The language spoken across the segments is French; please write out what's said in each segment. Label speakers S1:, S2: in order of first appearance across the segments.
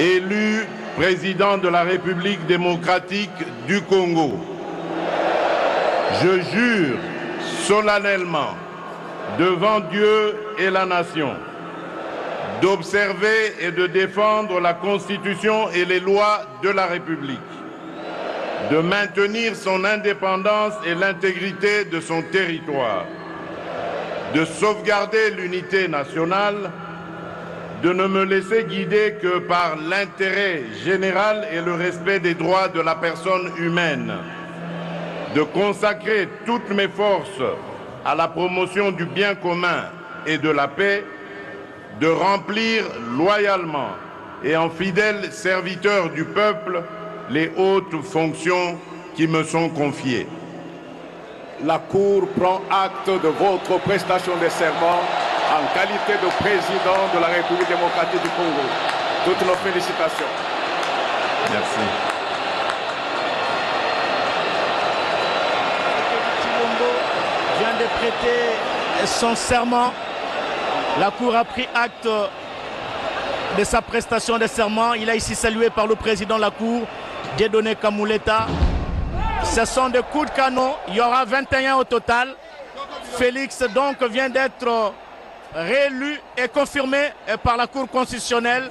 S1: élu président de la République démocratique du Congo, je jure solennellement devant Dieu et la nation d'observer et de défendre la Constitution et les lois de la République, de maintenir son indépendance et l'intégrité de son territoire, de sauvegarder l'unité nationale, de ne me laisser guider que par l'intérêt général et le respect des droits de la personne humaine, de consacrer toutes mes forces à la promotion du bien commun et de la paix, de remplir loyalement et en fidèle serviteur du peuple les hautes fonctions qui me sont confiées.
S2: La Cour prend acte de votre prestation de serment en qualité de président de la République démocratique du Congo. Toutes nos félicitations.
S1: Merci.
S3: Tshilombo vient de prêter son serment. La Cour a pris acte de sa prestation de serment. Il est ici salué par le président de la Cour, Dieudonné Kamuleta. Ce sont des coups de canon. Il y aura 21 au total. Félix donc vient d'être réélu et confirmé par la Cour constitutionnelle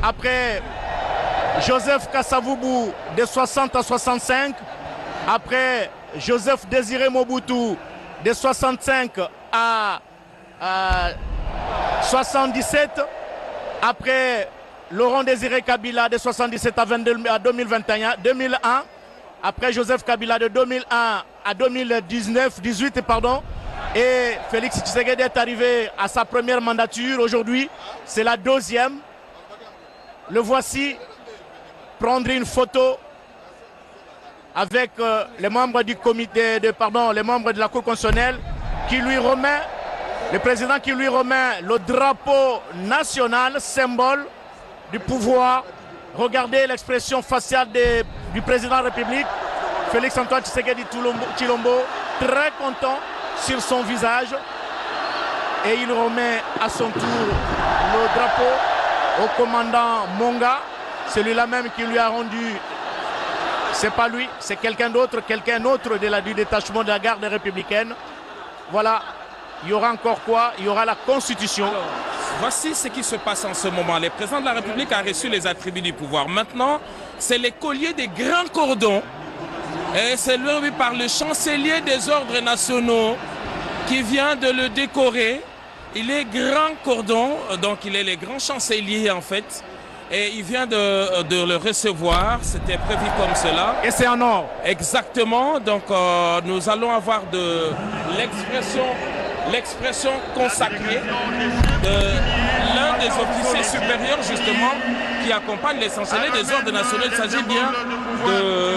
S3: après Joseph Kasavubu de 60 à 65, après Joseph Désiré Mobutu de 65 à 77, après Laurent Désiré Kabila de 77 à 2001, après Joseph Kabila de 2001 à 2018, et Félix Tshisekedi est arrivé à sa première mandature. Aujourd'hui, c'est la deuxième. Le voici prendre une photo avec les membres du comité, les membres de la Cour constitutionnelle qui lui remet, le président qui lui remet le drapeau national, symbole du pouvoir. Regardez l'expression faciale du président de la République, Félix Antoine Tshisekedi Tshilombo, très content sur son visage. Et il remet à son tour le drapeau au commandant Monga, celui-là même qui lui a rendu, c'est pas lui, c'est quelqu'un d'autre du détachement de la garde républicaine. Voilà, il y aura encore quoi? Il y aura la Constitution.
S4: Alors, voici ce qui se passe en ce moment. Le président de la République a reçu les attributs du pouvoir. Maintenant, c'est les colliers des grands cordons. Et c'est lui par le chancelier des ordres nationaux qui vient de le décorer. Il est grand cordon, donc il est le grand chancelier en fait. Et il vient de le recevoir, c'était prévu comme cela.
S3: Et c'est en or.
S4: Exactement, donc nous allons avoir de l'expression consacrée de l'un des officiers supérieurs justement qui accompagne les chanceliers des ordres nationaux. Il s'agit bien de...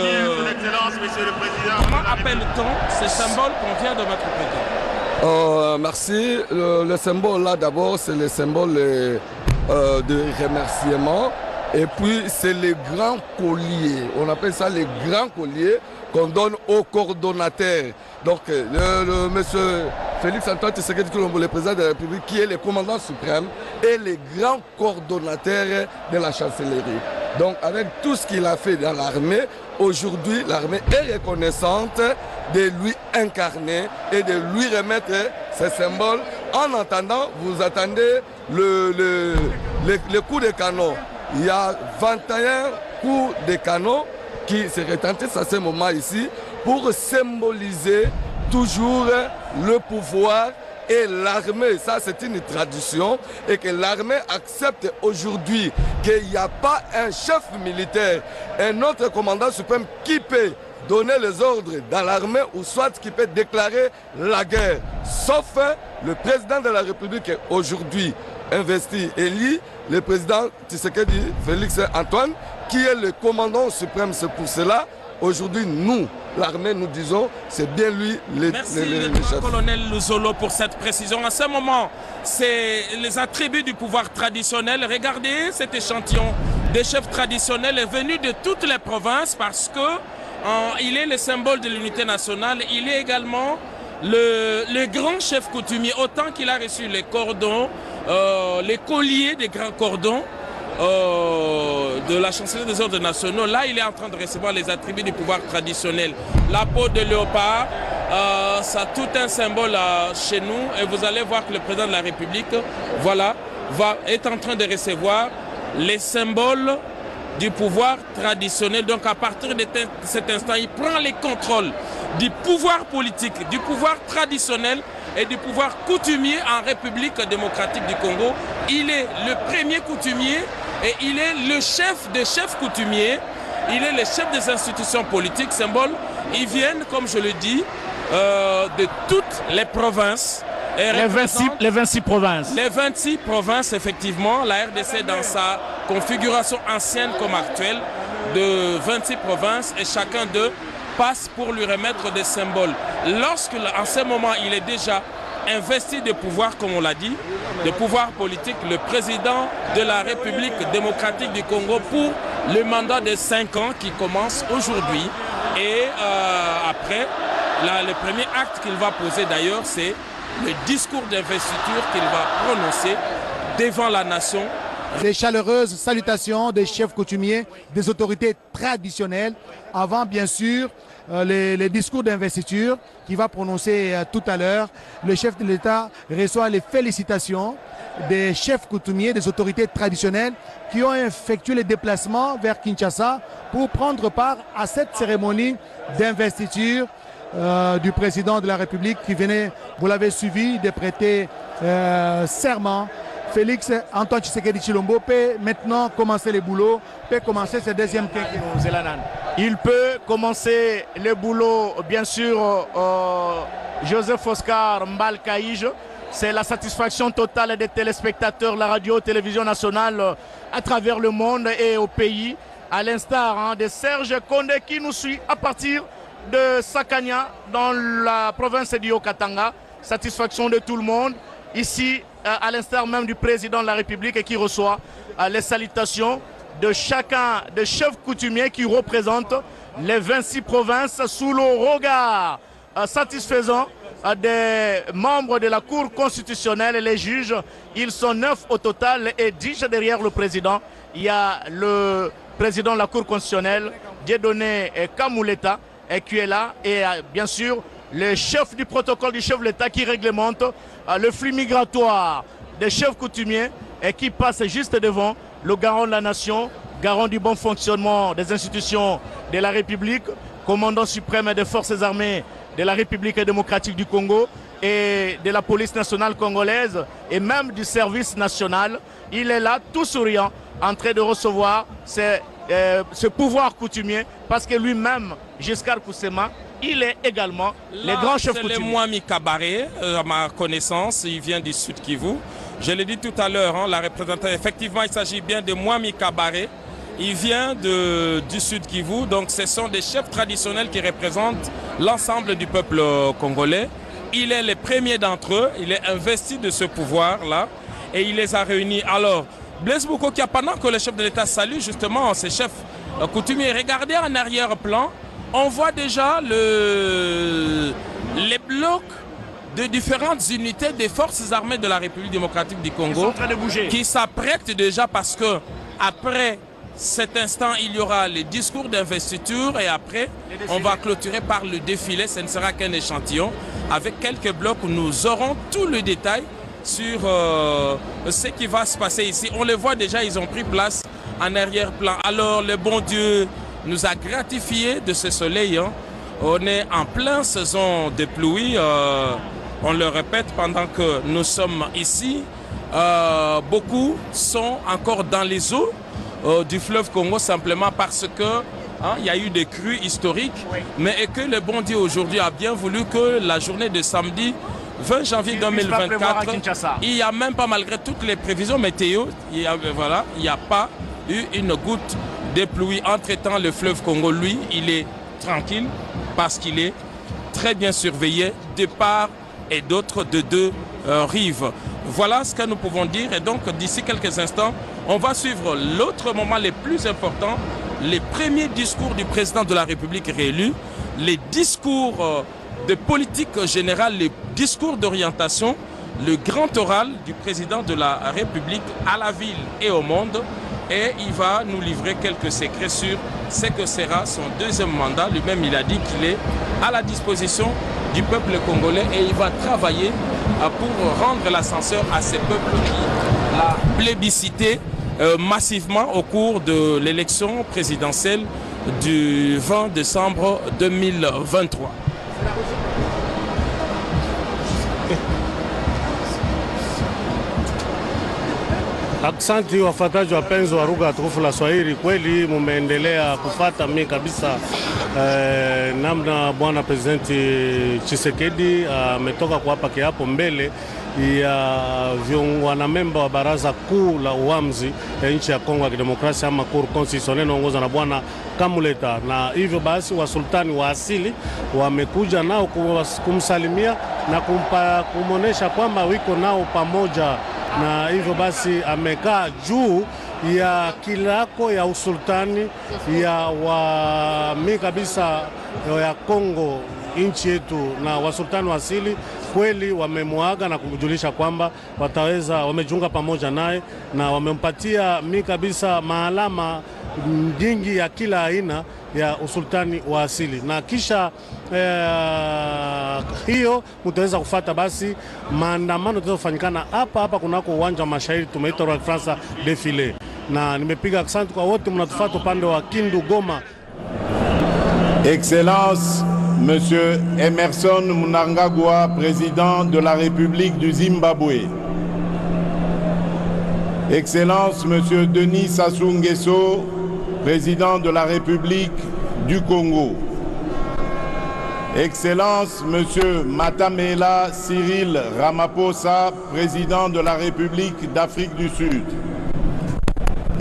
S4: Comment appelle-t-on ces symboles qu'on vient de mettre au président?
S5: Merci. Le symbole là d'abord, c'est le symbole de remerciement. Et puis c'est les grands colliers. On appelle ça les grands colliers qu'on donne aux coordonnateurs. Donc le monsieur Félix Antoine Tshisekedi Tshilombo, le président de la République, qui est le commandant suprême et les grands coordonnateurs de la chancellerie. Donc avec tout ce qu'il a fait dans l'armée, aujourd'hui l'armée est reconnaissante de lui incarner et de lui remettre ces symboles. En attendant, vous attendez le coup de canon. Il y a 21 coups de canon qui se retentissent à ce moment ici pour symboliser toujours le pouvoir et l'armée. Ça, c'est une tradition et que l'armée accepte aujourd'hui qu'il n'y a pas un chef militaire, un autre commandant suprême qui peut donner les ordres dans l'armée ou soit qui peut déclarer la guerre. Sauf le président de la République aujourd'hui investi, élu, le président Tshisekedi Félix Antoine, qui est le commandant suprême. C'est pour cela, aujourd'hui, nous, l'armée, nous disons, c'est bien lui le chef.
S4: Colonel Luzolo pour cette précision. À ce moment, c'est les attributs du pouvoir traditionnel. Regardez cet échantillon des chefs traditionnels est venu de toutes les provinces parce que il est le symbole de l'unité nationale. Il est également le grand chef coutumier, autant qu'il a reçu les cordons, les colliers des grands cordons. de la chancelière des ordres nationaux, là il est en train de recevoir les attributs du pouvoir traditionnel. La peau de léopard, ça a tout un symbole chez nous, et vous allez voir que le président de la République, voilà, est en train de recevoir les symboles du pouvoir traditionnel. Donc à partir de cet instant, il prend les contrôles du pouvoir politique, du pouvoir traditionnel et du pouvoir coutumier en République démocratique du Congo. Il est le premier coutumier et il est le chef des chefs coutumiers. Il est le chef des institutions politiques, symboles. Ils viennent, comme je le dis, de toutes les provinces.
S3: Les 26 provinces.
S4: Les 26 provinces, effectivement. La RDC, dans sa configuration ancienne comme actuelle, de 26 provinces, et chacun d'eux passe pour lui remettre des symboles. Lorsque, en ce moment, il est déjà investi de pouvoir, comme on l'a dit, de pouvoir politique, le président de la République démocratique du Congo pour le mandat de 5 ans qui commence aujourd'hui. Et après, le premier acte qu'il va poser d'ailleurs, c'est le discours d'investiture qu'il va prononcer devant la nation.
S6: Des chaleureuses salutations des chefs coutumiers, des autorités traditionnelles, avant bien sûr les discours d'investiture qu'il va prononcer tout à l'heure. Le chef de l'État reçoit les félicitations des chefs coutumiers, des autorités traditionnelles qui ont effectué les déplacements vers Kinshasa pour prendre part à cette cérémonie d'investiture du président de la République qui venait, vous l'avez suivi, de prêter serment. Félix Antoine Tshisekedi Tshilombo peut maintenant commencer le boulot, peut commencer ce deuxième quinquennat.
S3: Il peut commencer le boulot, bien sûr, Joseph Oscar Mbalkaïj. C'est la satisfaction totale des téléspectateurs de la radio-télévision nationale à travers le monde et au pays, à l'instar de Serge Condé qui nous suit à partir de Sakania dans la province du Haut-Katanga. Satisfaction de tout le monde. Ici, à l'instar même du président de la République et qui reçoit les salutations de chacun des chefs coutumiers qui représentent les 26 provinces sous le regard satisfaisant des membres de la Cour constitutionnelle et les juges. Ils sont 9 au total et 10 derrière le président. Il y a le président de la Cour constitutionnelle, Dieudonné Kamuleta, qui est là, et bien sûr le chef du protocole du chef de l'État qui réglemente le flux migratoire des chefs coutumiers et qui passe juste devant le garant de la nation, garant du bon fonctionnement des institutions de la République, commandant suprême des forces armées de la République démocratique du Congo et de la police nationale congolaise et même du service national. Il est là, tout souriant, en train de recevoir ce pouvoir coutumier parce que lui-même, Giscard Koussema, il est également le grand chef coutumier.
S4: C'est le Mwami Kabaré, à ma connaissance, il vient du Sud Kivu. Je l'ai dit tout à l'heure, la représentation, effectivement, il s'agit bien de Mwami Kabaré. Il vient du Sud Kivu, donc ce sont des chefs traditionnels qui représentent l'ensemble du peuple congolais. Il est le premier d'entre eux, il est investi de ce pouvoir-là et il les a réunis. Alors, Blaise Bukokia, pendant que le chef de l'État salue justement ces chefs coutumiers, regardez en arrière-plan, on voit déjà les blocs de différentes unités des forces armées de la République démocratique du Congo qui s'apprêtent déjà parce que après cet instant, il y aura les discours d'investiture et après, on va clôturer par le défilé. Ce ne sera qu'un échantillon. Avec quelques blocs, nous aurons tout le détail sur ce qui va se passer ici. On le voit déjà, ils ont pris place en arrière-plan. Alors, le bon Dieu nous a gratifié de ce soleil. On est en pleine saison de pluie. On le répète pendant que nous sommes ici. Beaucoup sont encore dans les eaux du fleuve Congo simplement parce que il y a eu des crues historiques, mais que le bon Dieu aujourd'hui a bien voulu que la journée de samedi 20 janvier 2024, il n'y a même pas, malgré toutes les prévisions météo, il n'y a pas eu une goutte de pluie. Entre-temps, le fleuve Congo, lui, il est tranquille parce qu'il est très bien surveillé de part et d'autre de deux rives. Voilà ce que nous pouvons dire et donc d'ici quelques instants, on va suivre l'autre moment le plus important, les premiers discours du président de la République réélu, les discours de politique générale, les discours d'orientation, le grand oral du président de la République à la ville et au monde. et il va nous livrer quelques secrets sur ce que sera son deuxième mandat. Lui-même, il a dit qu'il est à la disposition du peuple congolais et il va travailler pour rendre l'ascenseur à ces peuples qui l'a plébiscité massivement au cours de l'élection présidentielle du 20 décembre 2023.
S7: Aksanti wafuataji wapenzi wa lugha tukufu la Swahili, kweli mumeendelea kufata mimi kabisa namna bwana Presidenti Tshisekedi ametoka kuapa kiapo mbele ya wanamemba wa baraza kuu la uamuzi ya nchi ya Kongo ya Kidemokrasia ama Cour Constitutionnelle inaongozwa na bwana Kamuleta, na hivyo basi wasultani wa asili wamekuja nao kumsalimia na kumonesha kwamba wiko nao pamoja, na hivyo basi amekaa juu ya kilako ya usultani ya wami kabisa ya Kongo nchi yetu, na wasultani wa asili kweli wamemuaga na kujulisha kwamba wamejiunga pamoja naye na wamempatia mi kabisa maalama nyingi ya kila aina ya usultani wa asili. Na kisha hiyo mtaweza kufuata basi maandamano tutafanyikana hapa kunako uwanja wa mashairi tumeita Roi France Defile, na nimepiga asante kwa wote mnatufuata upande wa Kindu Goma.
S1: Excellence Monsieur Emerson Mnangagwa, président de la République du Zimbabwe. Excellence Monsieur Denis Sassou Nguesso, président de la République du Congo. Excellence Monsieur Matamela Cyril Ramaphosa, président de la République d'Afrique du Sud.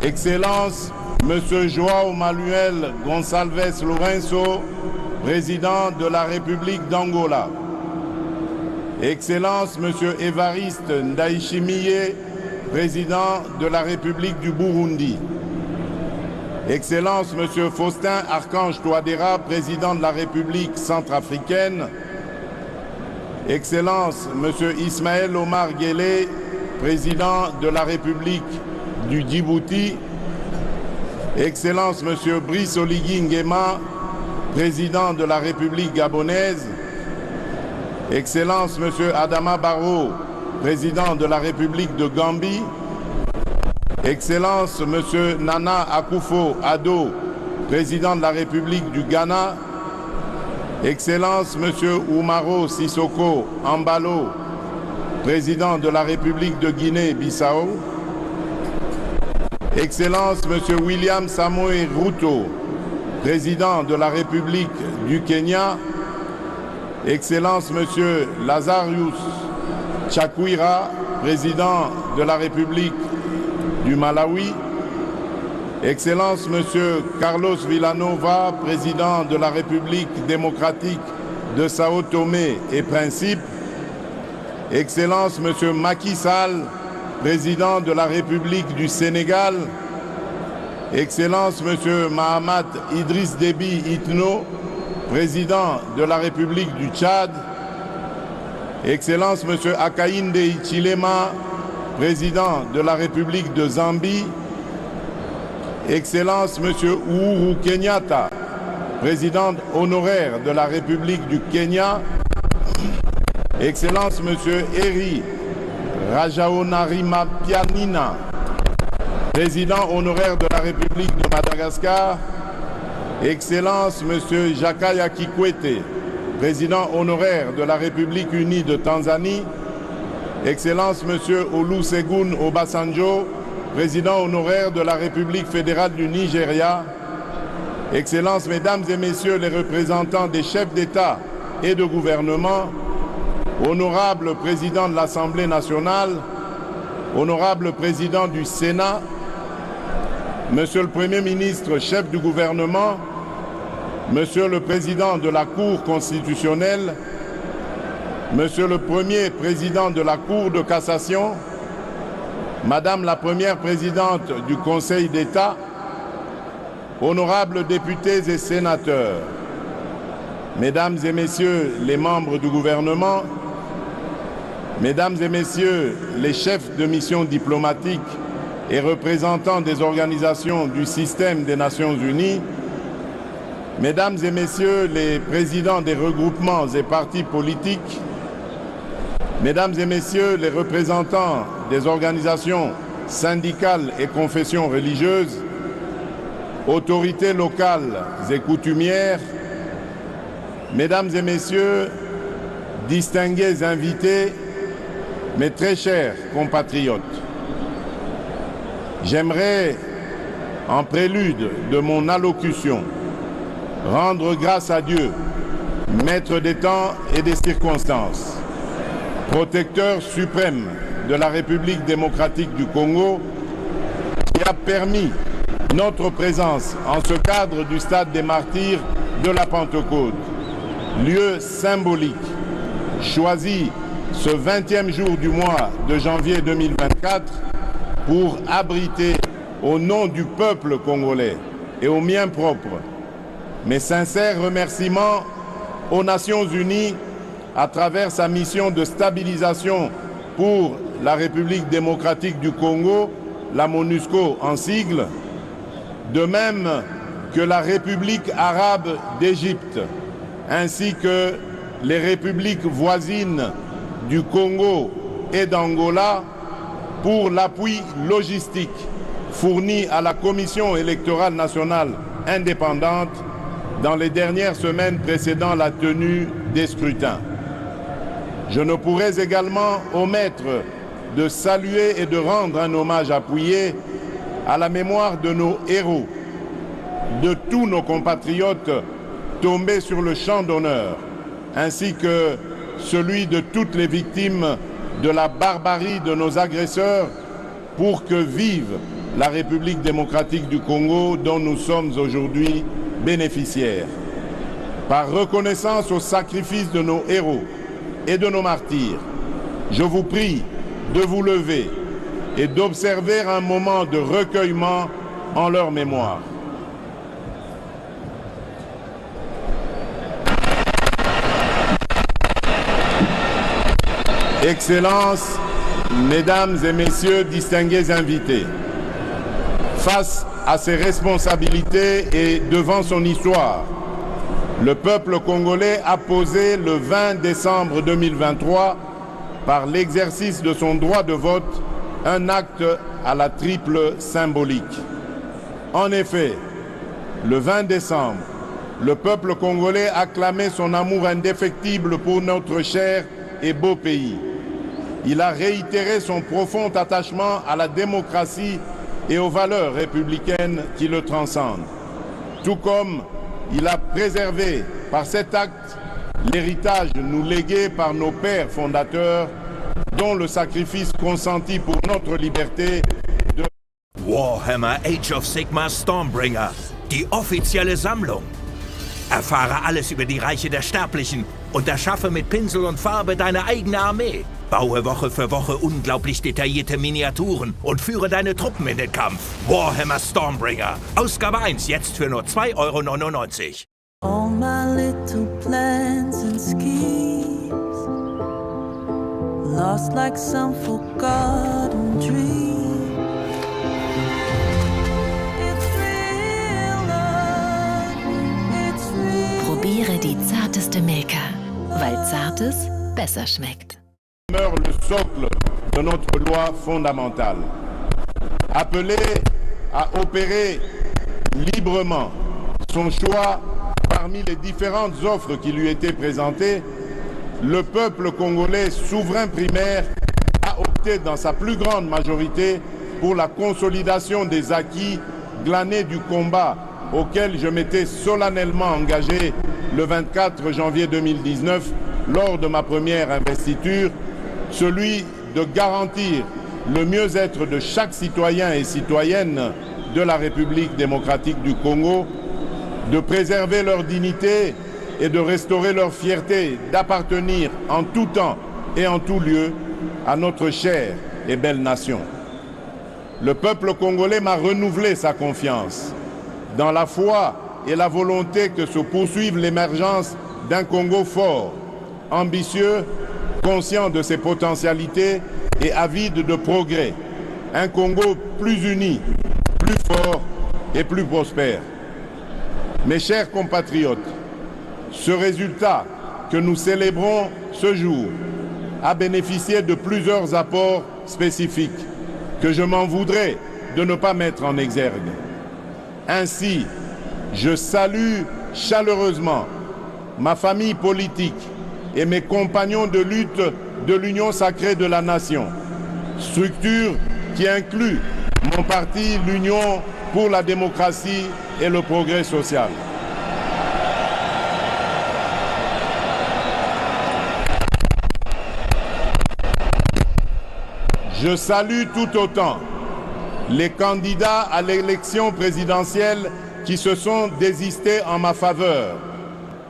S1: Excellence Monsieur João Manuel Gonçalves Lourenço, président de la République d'Angola. Excellence Monsieur Évariste Ndayishimiye, président de la République du Burundi. Excellence Monsieur Faustin Archange Touadéra, président de la République centrafricaine. Excellence Monsieur Ismaël Omar Guelleh, président de la République du Djibouti. Excellence Monsieur Brice Oligui Nguema, président de la République gabonaise. Excellence Monsieur Adama Barrow, président de la République de Gambie. Excellence Monsieur Nana Akufo-Addo, président de la République du Ghana. Excellence Monsieur Oumaro Sissoko Ambalo, président de la République de Guinée-Bissau. Excellence Monsieur William Samoei Ruto, président de la République du Kenya. Excellence Monsieur Lazarus Chakwera, président de la République du Malawi. Excellence Monsieur Carlos Villanova, président de la République démocratique de Sao Tomé et Principe. Excellence Monsieur Macky Sall, président de la République du Sénégal. Excellence Monsieur Mahamat Idriss Déby Itno, président de la République du Tchad. Excellence Monsieur Hakainde Hichilema, président de la République de Zambie. Excellence Monsieur Uhuru Kenyatta, président honoraire de la République du Kenya. Excellence Monsieur Eri Rajaonarimampianina, président honoraire de la République de Madagascar. Excellence Monsieur Jakaya Kikwete, président honoraire de la République unie de Tanzanie. Excellence Monsieur Olusegun Obasanjo, président honoraire de la République fédérale du Nigeria. Excellences, Mesdames et Messieurs les représentants des chefs d'État et de gouvernement, honorable Président de l'Assemblée nationale, honorable Président du Sénat, Monsieur le Premier ministre, chef du gouvernement, Monsieur le Président de la Cour constitutionnelle, Monsieur le Premier Président de la Cour de cassation, Madame la Première Présidente du Conseil d'État, honorables députés et sénateurs, Mesdames et Messieurs les membres du gouvernement, Mesdames et Messieurs les chefs de mission diplomatique et représentants des organisations du système des Nations Unies, Mesdames et Messieurs les présidents des regroupements et partis politiques, Mesdames et Messieurs les représentants des organisations syndicales et confessions religieuses, autorités locales et coutumières, Mesdames et Messieurs, distingués invités, mes très chers compatriotes, j'aimerais, en prélude de mon allocution, rendre grâce à Dieu, maître des temps et des circonstances, protecteur suprême de la République démocratique du Congo, qui a permis notre présence en ce cadre du stade des martyrs de la Pentecôte, lieu symbolique, choisi ce 20e jour du mois de janvier 2024 pour abriter, au nom du peuple congolais et au mien propre, mes sincères remerciements aux Nations Unies à travers sa mission de stabilisation pour la République démocratique du Congo, la MONUSCO en sigle, de même que la République arabe d'Égypte, ainsi que les républiques voisines du Congo et d'Angola pour l'appui logistique fourni à la Commission électorale nationale indépendante dans les dernières semaines précédant la tenue des scrutins. Je ne pourrais également omettre de saluer et de rendre un hommage appuyé à la mémoire de nos héros, de tous nos compatriotes tombés sur le champ d'honneur, ainsi que celui de toutes les victimes de la barbarie de nos agresseurs, pour que vive la République démocratique du Congo dont nous sommes aujourd'hui bénéficiaires. Par reconnaissance au sacrifice de nos héros et de nos martyrs, je vous prie de vous lever et d'observer un moment de recueillement en leur mémoire. Excellences, Mesdames et Messieurs distingués invités, face à ses responsabilités et devant son histoire, le peuple congolais a posé le 20 décembre 2023, par l'exercice de son droit de vote, un acte à la triple symbolique. En effet, le 20 décembre, le peuple congolais a clamé son amour indéfectible pour notre cher et beau pays. Il a réitéré son profond attachement à la démocratie et aux valeurs républicaines qui le transcendent. Tout comme il a préservé par cet acte l'héritage nous légué par nos pères fondateurs, dont le sacrifice consenti pour notre liberté de
S8: Warhammer Age of Sigmar Stormbringer, die offizielle Sammlung. Erfahre alles über die Reiche der Sterblichen und erschaffe mit Pinsel und Farbe deine eigene Armee. Baue Woche für Woche unglaublich detaillierte Miniaturen und führe deine Truppen in den Kampf. Warhammer Stormbringer. Ausgabe 1 jetzt für nur 2,99 €.
S9: All my little plans and schemes, lost like some forgotten dream. It's real love, it's real.
S10: Probiere die zarteste Milka, weil Zartes besser schmeckt.
S1: Demeure le socle de notre loi fondamentale. Appelé à opérer librement son choix parmi les différentes offres qui lui étaient présentées, le peuple congolais souverain primaire a opté dans sa plus grande majorité pour la consolidation des acquis glanés du combat auquel je m'étais solennellement engagé le 24 janvier 2019 lors de ma première investiture, celui de garantir le mieux-être de chaque citoyen et citoyenne de la République démocratique du Congo, de préserver leur dignité et de restaurer leur fierté d'appartenir en tout temps et en tout lieu à notre chère et belle nation. Le peuple congolais m'a renouvelé sa confiance dans la foi et la volonté que se poursuive l'émergence d'un Congo fort, ambitieux, conscient de ses potentialités et avide de progrès, un Congo plus uni, plus fort et plus prospère. Mes chers compatriotes, ce résultat que nous célébrons ce jour a bénéficié de plusieurs apports spécifiques que je m'en voudrais de ne pas mettre en exergue. Ainsi, je salue chaleureusement ma famille politique et mes compagnons de lutte de l'Union sacrée de la Nation, structure qui inclut mon parti, l'Union pour la démocratie et le progrès social. Je salue tout autant les candidats à l'élection présidentielle qui se sont désistés en ma faveur,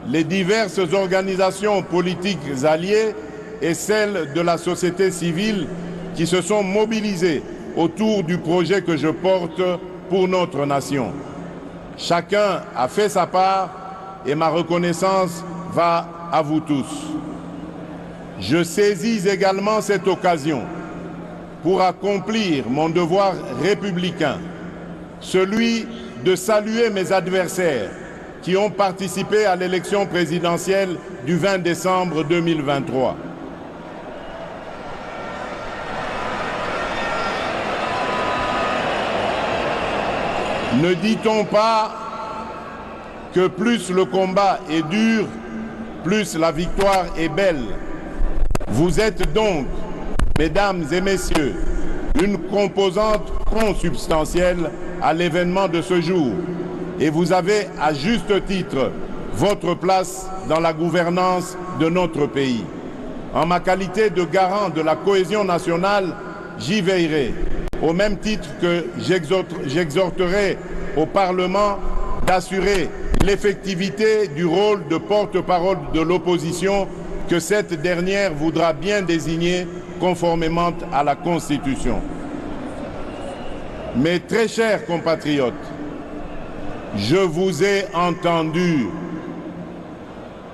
S1: les diverses organisations politiques alliées et celles de la société civile qui se sont mobilisées autour du projet que je porte pour notre nation. Chacun a fait sa part et ma reconnaissance va à vous tous. Je saisis également cette occasion pour accomplir mon devoir républicain, celui de saluer mes adversaires qui ont participé à l'élection présidentielle du 20 décembre 2023. Ne dit-on pas que plus le combat est dur, plus la victoire est belle? Vous êtes donc, mesdames et messieurs, une composante consubstantielle à l'événement de ce jour et vous avez à juste titre votre place dans la gouvernance de notre pays. En ma qualité de garant de la cohésion nationale, j'y veillerai, au même titre que j'exhorterai au Parlement d'assurer l'effectivité du rôle de porte-parole de l'opposition que cette dernière voudra bien désigner conformément à la Constitution. Mes très chers compatriotes, je vous ai entendus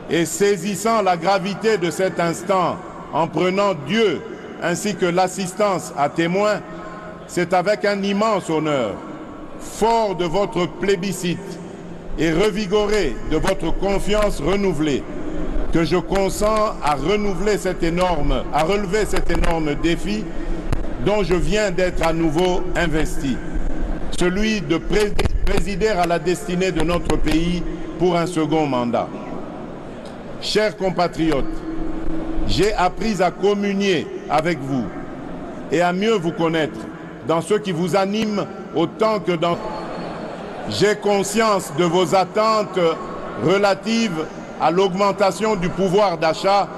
S1: et saisissant la gravité de cet instant, en prenant Dieu ainsi que l'assistance à témoin, c'est avec un immense honneur, fort de votre plébiscite et revigoré de votre confiance renouvelée, que je consens à relever cet énorme défi dont je viens d'être à nouveau investi, celui de présider à la destinée de notre pays pour un second mandat. Chers compatriotes, j'ai appris à communier avec vous et à mieux vous connaître dans ce qui vous anime autant que dans... J'ai conscience de vos attentes relatives à l'augmentation du pouvoir d'achat